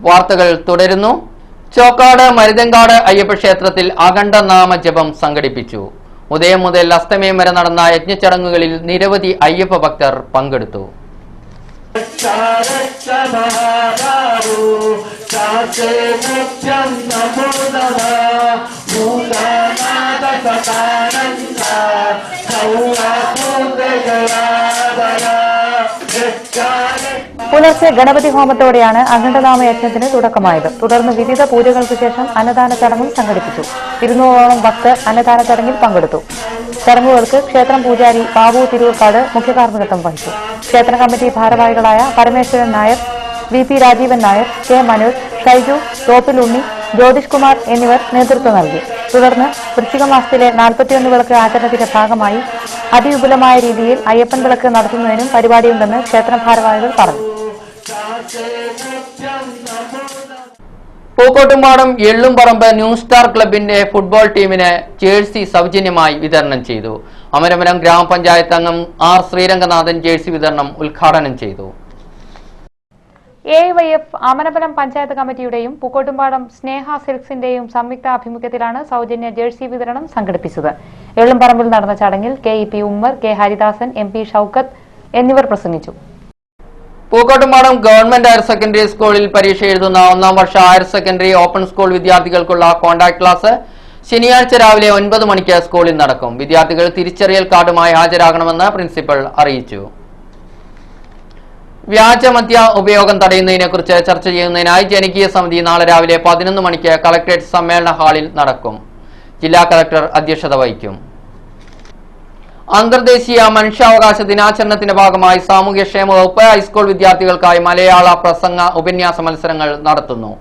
വാർത്തകൾ തുടരുന്നു. ചോക്കാട് മരുതങ്കാട് അയ്യപ്പ ക്ഷേത്രത്തിൽ അഖണ്ഡ നാമജപം സംഘടിപ്പിച്ചു. ഉദയം മുതൽ അസ്തമയം വരെ നടന്ന യജ്ഞചടങ്ങുകളിൽ നിരവധി അയ്യപ്പ ഭക്തർ പങ്കെടുത്തു. പുലർച്ചെ ഗണപതി ഹോമത്തോടെയാണ് അഖണ്ഡനാമ യജ്ഞത്തിന് തുടക്കമായത്. തുടർന്ന് വിവിധ പൂജകൾക്ക് ശേഷം അന്നദാന ചടങ്ങും സംഘടിപ്പിച്ചു. 200ഓളം ഭക്തർ അന്നദാന ചടങ്ങിൽ പങ്കെടുത്തു. ചടങ്ങുകൾക്ക് ക്ഷേത്രം പൂജാരി ബാബു തിരൂർക്കാട് മുഖ്യ കാർമ്മികത്വം വഹിച്ചു. ക്ഷേത്ര കമ്മിറ്റി ഭാരവാഹികളായ പരമേശ്വരൻ നായർ, VP രാജീവൻ നായർ, K മനോജ്, ഷൈജു, തോപ്പിൽ ഉണ്ണി, ജ്യോതിഷ് കുമാർ എന്നിവർ നേതൃത്വം നൽകി. തുടർന്ന് വൃശ്ചിക മാസത്തിലെ 41 വിളക്ക് ആചരണത്തിന്റെ ഭാഗമായി അതിവിപുലമായ രീതിയിൽ അയ്യപ്പൻ വിളക്ക് നടത്തുന്നതിനും പരിപാടിയുണ്ടെന്ന് ക്ഷേത്ര ഭാരവാഹികൾ പറഞ്ഞു. പൂക്കോട്ടുംപാടം എള്ളുംപറമ്പ് ന്യൂ സ്റ്റാർ ക്ലബിന്റെ ഫുട്ബോൾ ടീമിന് ജേഴ്സി സൗജന്യമായി വിതരണം ചെയ്തു. അമരപുരം ഗ്രാമപഞ്ചായത്ത് അംഗം R ശ്രീരംഗനാഥൻ ജേഴ്സി വിതരണം ഉദ്ഘാടനം ചെയ്തു. AYF അമരപുരം പഞ്ചായത്ത് കമ്മിറ്റിയുടെയും പൂക്കോട്ടുംപാടം സ്നേഹ സിൽക്സിന്റെയും സംയുക്ത ആഭിമുഖ്യത്തിലാണ് സൗജന്യ ജേഴ്സി വിതരണം സംഘടിപ്പിച്ചത്. എള്ളുംപറമ്പിൽ നടന്ന ചടങ്ങിൽ KEP Ummer, K Haridasan, MP Shoukath എന്നിവർ പ്രസംഗിച്ചു. പൂക്കോട്ടുംപാടം ഗവൺമെന്റ് ഹയർ സെക്കൻഡറി സ്കൂളിൽ പരീക്ഷ എഴുതുന്ന 1ാം വർഷ ഹയർ സെക്കൻഡറി ഓപ്പൺ സ്കൂൾ വിദ്യാർത്ഥികൾക്കുള്ള കോൺടാക്ട് ക്ലാസ് ശനിയാഴ്ച രാവിലെ 9 മണിക്ക് സ്കൂളിൽ നടക്കും. വിദ്യാർത്ഥികൾ തിരിച്ചറിയൽ കാർഡുമായി ഹാജരാകണമെന്ന് പ്രിൻസിപ്പൽ അറിയിച്ചു. വ്യാജമദ്യ ഉപയോഗം തടയുന്നതിനെക്കുറിച്ച് ചർച്ച ചെയ്യുന്നതിനായി ജനകീയ സമിതി നാളെ രാവിലെ 11 മണിക്ക് കളക്ടറേറ്റ് സമ്മേളന ഹാളിൽ നടക്കും. ജില്ലാ കളക്ടർ അധ്യക്ഷത വഹിക്കും. അന്തർദേശീയ മനുഷ്യാവകാശ ദിനാചരണത്തിന്റെ ഭാഗമായി സാമൂഹ്യക്ഷേമ വകുപ്പ് ഹൈസ്കൂൾ വിദ്യാർത്ഥികൾക്കായി മലയാള പ്രസംഗ ഉപന്യാസ മത്സരങ്ങൾ നടത്തുന്നു.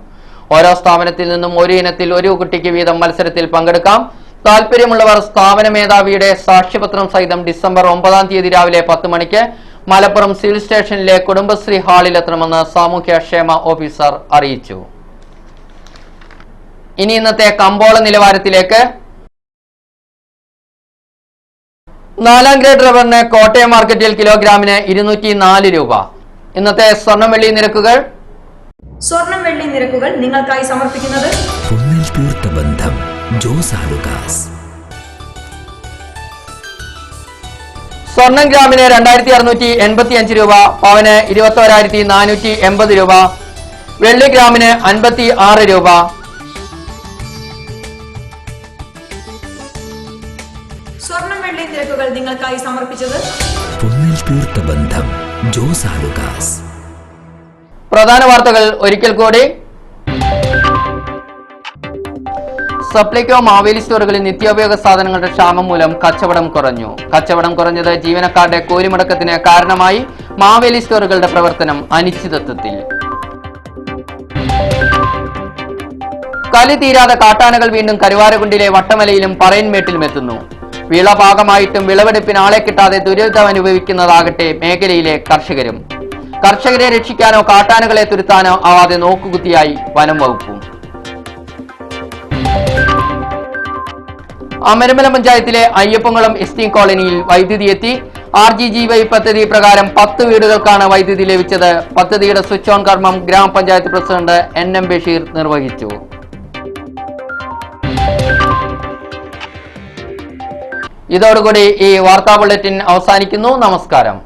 ഓരോ സ്ഥാപനത്തിൽ നിന്നും ഒരു ഇനത്തിൽ ഒരു കുട്ടിക്ക് വീതം മത്സരത്തിൽ പങ്കെടുക്കാം. താല്പര്യമുള്ളവർ സ്ഥാപന മേധാവിയുടെ സാക്ഷ്യപത്രം സഹിതം ഡിസംബർ 9-ാം തീയതി രാവിലെ 10 മണിക്ക് മലപ്പുറം സിവിൽ സ്റ്റേഷനിലെ കുടുംബശ്രീ ഹാളിലെത്തണമെന്ന് സാമൂഹ്യക്ഷേമ ഓഫീസർ അറിയിച്ചു. ഇനി ഇന്നത്തെ കമ്പോള നിലവാരത്തിലേക്ക്. 4ാം ഗ്രേഡ് റബ്ബറിന് കോട്ടയം മാർക്കറ്റിൽ കിലോഗ്രാമിന് 204 രൂപ. ഇന്നത്തെ സ്വർണം വെള്ളി നിരക്കുകൾ. സ്വർണം വെള്ളി നിരക്കുകൾ നിങ്ങൾക്കായി സമർപ്പിക്കുന്നത് ബന്ധം ജോസ് ആലുക്കാസ്. സ്വർണം ഗ്രാമിന് 2685 രൂപ, പവന് 21,480 രൂപ, വെള്ളി ഗ്രാമിന് 56 രൂപ. സ്വർണം വെള്ളി നിരക്കുകൾ നിങ്ങൾക്കായി സമർപ്പിച്ചത് ബന്ധം ജോസ് ആലുക്കാസ്. പ്രധാന വാർത്തകൾ ഒരിക്കൽ കൂടി. സപ്ലൈകോ മാവേലി സ്റ്റോറുകളിൽ നിത്യോപയോഗ സാധനങ്ങളുടെ ക്ഷാമം മൂലം കച്ചവടം കുറഞ്ഞു. കച്ചവടം കുറഞ്ഞത് ജീവനക്കാരുടെ കൂലിമുടക്കത്തിന് കാരണമായി. മാവേലി സ്റ്റോറുകളുടെ പ്രവർത്തനം അനിശ്ചിതത്വത്തിൽ. കലി തീരാതെ കാട്ടാനകൾ വീണ്ടും കരുവാരകുണ്ടിലെ വട്ടമലയിലും പറയൻമേട്ടിലും എത്തുന്നു. വിള പാകമായിട്ടും വിളവെടുപ്പിന് ആളെ കിട്ടാതെ ദുരിതം അനുഭവിക്കുന്നതാകട്ടെ മേഖലയിലെ കർഷകരും. കർഷകരെ രക്ഷിക്കാനോ കാട്ടാനകളെ തുരുത്താനോ ആവാതെ നോക്കുകുത്തിയായി വനം വകുപ്പും. അമരമല പഞ്ചായത്തിലെ അയ്യപ്പംകുളം എസ്റ്റീം കോളനിയിൽ വൈദ്യുതി എത്തി. RGGY പദ്ധതി പ്രകാരം 10 വീടുകൾക്കാണ് വൈദ്യുതി ലഭിച്ചത്. പദ്ധതിയുടെ സ്വിച്ച് ഓൺ കർമ്മം ഗ്രാമപഞ്ചായത്ത് പ്രസിഡന്റ് NM ബഷീർ നിർവഹിച്ചു. ഇതോടുകൂടി ഈ വാർത്താ ബുള്ളറ്റിൻ അവസാനിക്കുന്നു. നമസ്കാരം.